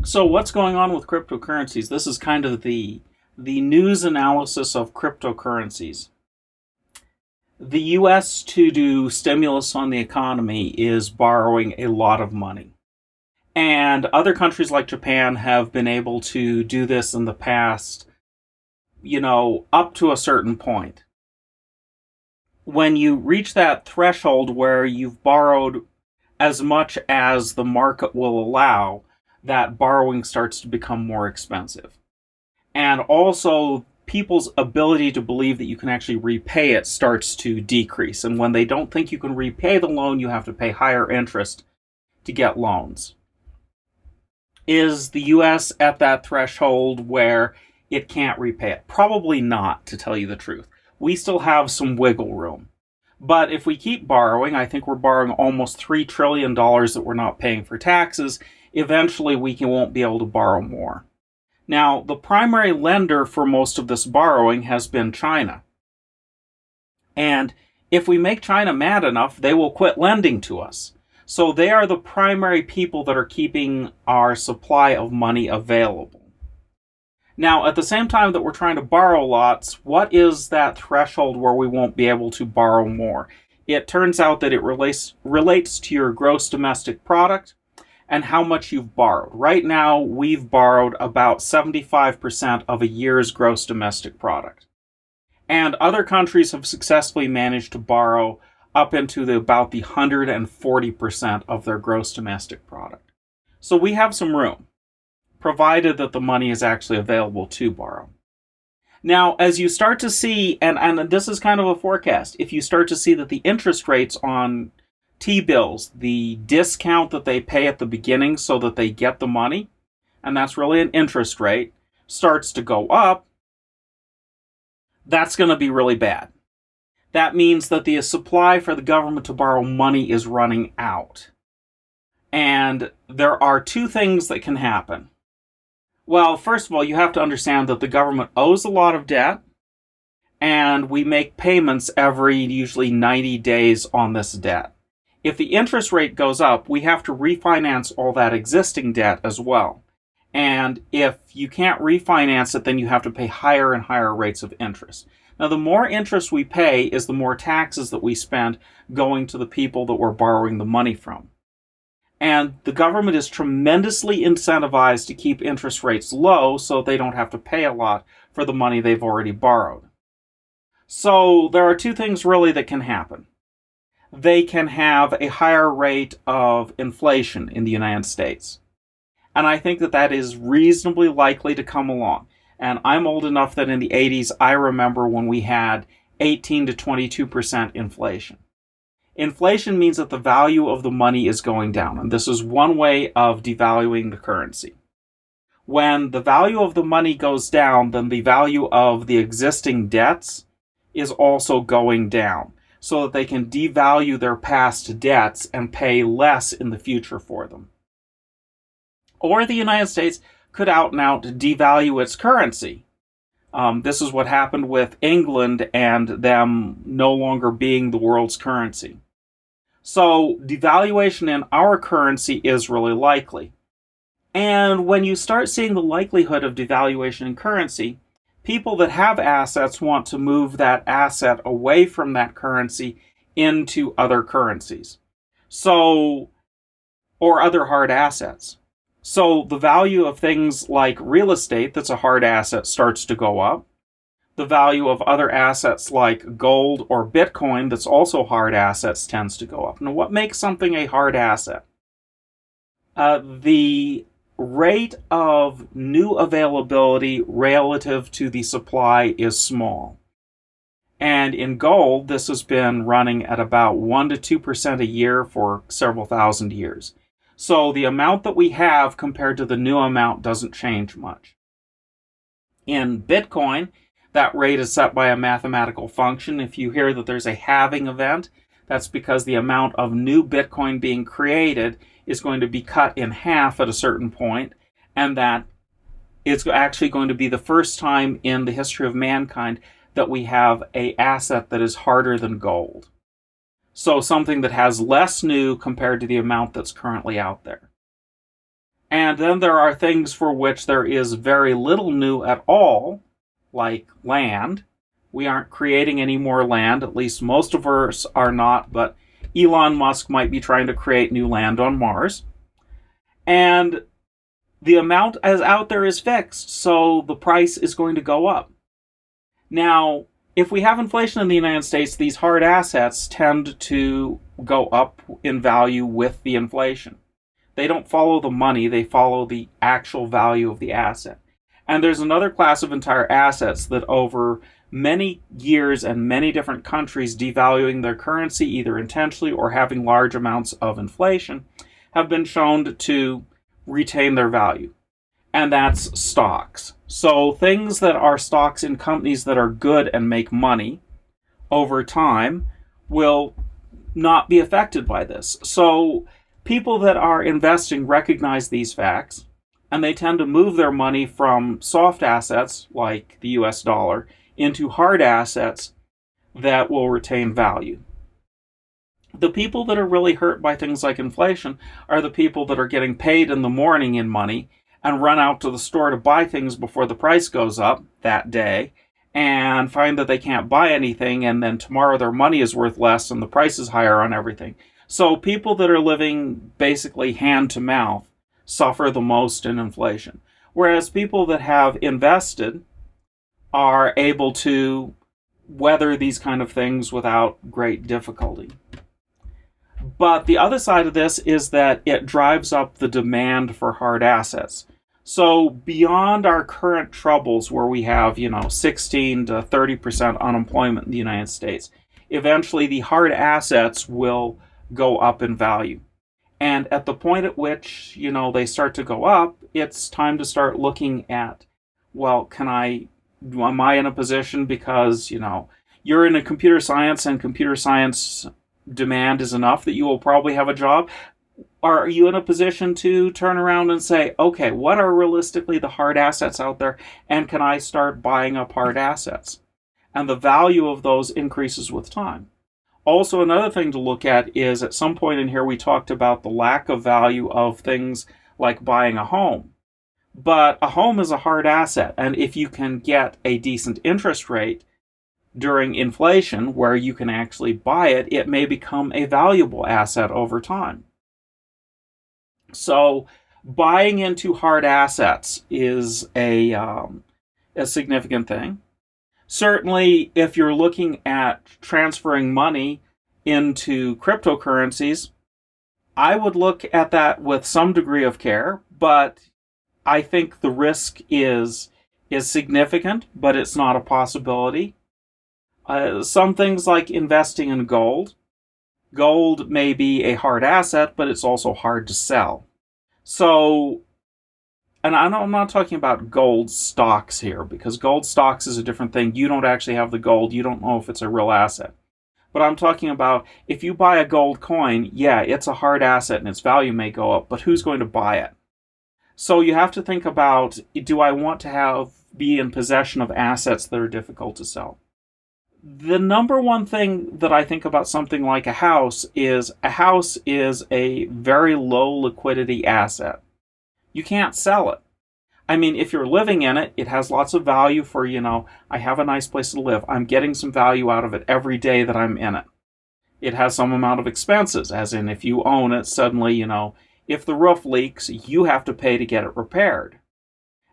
So what's going on with cryptocurrencies? This is kind of the news analysis of cryptocurrencies. The US, to do stimulus on the economy, is borrowing a lot of money. And other countries like Japan have been able to do this in the past, up to a certain point. When you reach that threshold where you've borrowed as much as the market will allow, that borrowing starts to become more expensive. And also, people's ability to believe that you can actually repay it starts to decrease. And when they don't think you can repay the loan, you have to pay higher interest to get loans. Is the US at that threshold where it can't repay it? Probably not, to tell you the truth. We still have some wiggle room. But if we keep borrowing, I think we're borrowing almost $3 trillion that we're not paying for taxes. Eventually, we won't be able to borrow more. Now, the primary lender for most of this borrowing has been China. And if we make China mad enough, they will quit lending to us. So they are the primary people that are keeping our supply of money available. Now, at the same time that we're trying to borrow lots, what is that threshold where we won't be able to borrow more? It turns out that it relates to your gross domestic product and how much you've borrowed. Right now, we've borrowed about 75% of a year's gross domestic product. And other countries have successfully managed to borrow up into about the 140% of their gross domestic product. So we have some room, provided that the money is actually available to borrow. Now, as you start to see, and this is kind of a forecast, if you start to see that the interest rates on T-bills, the discount that they pay at the beginning so that they get the money, and that's really an interest rate, starts to go up, that's going to be really bad. That means that the supply for the government to borrow money is running out. And there are two things that can happen. Well, first of all, you have to understand that the government owes a lot of debt, and we make payments every usually 90 days on this debt. If the interest rate goes up, we have to refinance all that existing debt as well. And if you can't refinance it, then you have to pay higher and higher rates of interest. Now, the more interest we pay is the more taxes that we spend going to the people that we're borrowing the money from. And the government is tremendously incentivized to keep interest rates low so they don't have to pay a lot for the money they've already borrowed. So there are two things really that can happen. They can have a higher rate of inflation in the United States. And I think that that is reasonably likely to come along. And I'm old enough that in the 80s, I remember when we had 18 to 22% inflation. Inflation means that the value of the money is going down. And this is one way of devaluing the currency. When the value of the money goes down, then the value of the existing debts is also going down, so that they can devalue their past debts and pay less in the future for them. Or the United States could out and out devalue its currency. This is what happened with England and them no longer being the world's currency. So devaluation in our currency is really likely. And when you start seeing the likelihood of devaluation in currency, people that have assets want to move that asset away from that currency into other currencies. Or other hard assets. So the value of things like real estate, that's a hard asset, starts to go up. The value of other assets like gold or Bitcoin, that's also hard assets, tends to go up. Now, what makes something a hard asset? The rate of new availability relative to the supply is small. And in gold, this has been running at about 1% to 2% a year for several thousand years. So the amount that we have compared to the new amount doesn't change much. In Bitcoin, that rate is set by a mathematical function. If you hear that there's a halving event, that's because the amount of new Bitcoin being created is going to be cut in half at a certain point, and that it's actually going to be the first time in the history of mankind that we have an asset that is harder than gold. So something that has less new compared to the amount that's currently out there. And then there are things for which there is very little new at all, like land. We aren't creating any more land, at least most of us are not, but Elon Musk might be trying to create new land on Mars. And the amount as out there is fixed, so the price is going to go up. Now, if we have inflation in the United States, these hard assets tend to go up in value with the inflation. They don't follow the money, they follow the actual value of the asset. And there's another class of entire assets that over many years and many different countries devaluing their currency, either intentionally or having large amounts of inflation, have been shown to retain their value. And that's stocks. So things that are stocks in companies that are good and make money over time will not be affected by this. So people that are investing recognize these facts, and they tend to move their money from soft assets, like the US dollar, into hard assets that will retain value. The people that are really hurt by things like inflation are the people that are getting paid in the morning in money and run out to the store to buy things before the price goes up that day and find that they can't buy anything, and then tomorrow their money is worth less and the price is higher on everything. So people that are living basically hand to mouth suffer the most in inflation, whereas people that have invested are able to weather these kind of things without great difficulty. But the other side of this is that it drives up the demand for hard assets. So beyond our current troubles where we have, 16 to 30% unemployment in the United States, eventually the hard assets will go up in value. And at the point at which, they start to go up, it's time to start looking at, well, am I in a position because, you're in a computer science and computer science demand is enough that you will probably have a job? Are you in a position to turn around and say, okay, what are realistically the hard assets out there, and can I start buying up hard assets? And the value of those increases with time. Also, another thing to look at is at some point in here we talked about the lack of value of things like buying a home. But a home is a hard asset, and if you can get a decent interest rate during inflation where you can actually buy it, it may become a valuable asset over time. So buying into hard assets is a significant thing. Certainly, if you're looking at transferring money into cryptocurrencies, I would look at that with some degree of care, but I think the risk is significant, but it's not a possibility. Some things like investing in gold. Gold may be a hard asset, but it's also hard to sell. So, and I'm not talking about gold stocks here, because gold stocks is a different thing. You don't actually have the gold. You don't know if it's a real asset. But I'm talking about if you buy a gold coin, yeah, it's a hard asset and its value may go up, but who's going to buy it? So you have to think about, do I want to be in possession of assets that are difficult to sell? The number one thing that I think about something like a house is a very low liquidity asset. You can't sell it. I mean, if you're living in it, it has lots of value for, I have a nice place to live. I'm getting some value out of it every day that I'm in it. It has some amount of expenses, as in if you own it, suddenly, if the roof leaks, you have to pay to get it repaired.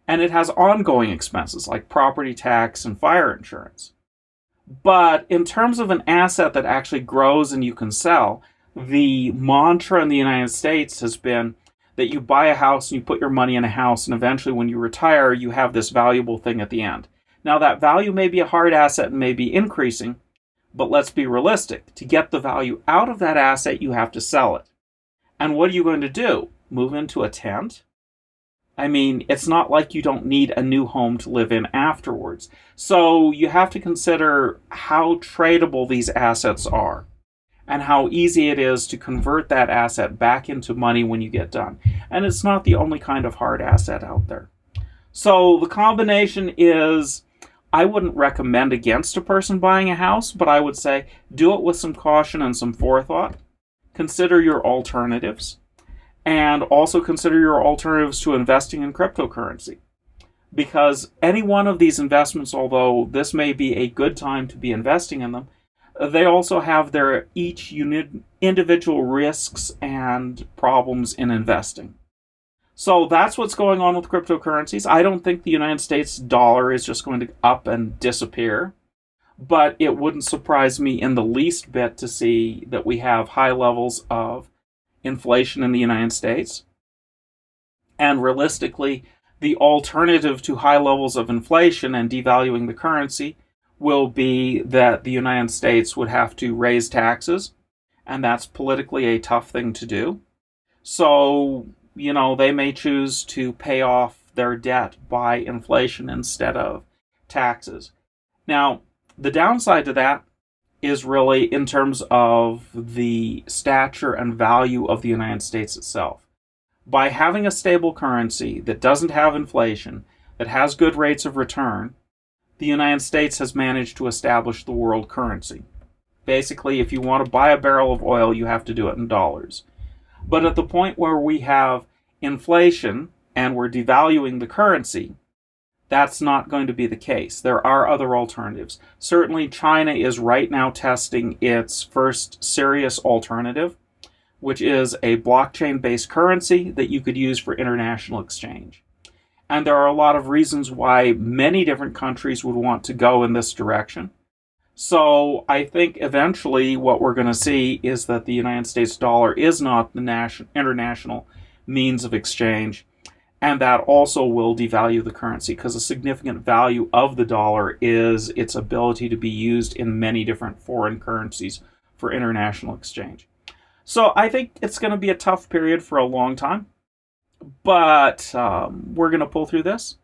And it has ongoing expenses like property tax and fire insurance. But in terms of an asset that actually grows and you can sell, the mantra in the United States has been that you buy a house and you put your money in a house, and eventually when you retire, you have this valuable thing at the end. Now, that value may be a hard asset and may be increasing, but let's be realistic. To get the value out of that asset, you have to sell it. And what are you going to do? Move into a tent? I mean, it's not like you don't need a new home to live in afterwards. So you have to consider how tradable these assets are and how easy it is to convert that asset back into money when you get done. And it's not the only kind of hard asset out there. So the combination is, I wouldn't recommend against a person buying a house, but I would say do it with some caution and some forethought. Consider your alternatives. And also consider your alternatives to investing in cryptocurrency. Because any one of these investments, although this may be a good time to be investing in them, they also have their each individual risks and problems in investing. So that's what's going on with cryptocurrencies. I don't think the United States dollar is just going to up and disappear, but it wouldn't surprise me in the least bit to see that we have high levels of inflation in the United States. And realistically, the alternative to high levels of inflation and devaluing the currency will be that the United States would have to raise taxes, and that's politically a tough thing to do. So, they may choose to pay off their debt by inflation instead of taxes. Now, the downside to that is really in terms of the stature and value of the United States itself. By having a stable currency that doesn't have inflation, that has good rates of return, the United States has managed to establish the world currency. Basically, if you want to buy a barrel of oil, you have to do it in dollars. But at the point where we have inflation and we're devaluing the currency, that's not going to be the case. There are other alternatives. Certainly, China is right now testing its first serious alternative, which is a blockchain-based currency that you could use for international exchange. And there are a lot of reasons why many different countries would want to go in this direction. So I think eventually what we're going to see is that the United States dollar is not the international means of exchange, and that also will devalue the currency because a significant value of the dollar is its ability to be used in many different foreign currencies for international exchange. So I think it's going to be a tough period for a long time, but we're going to pull through this.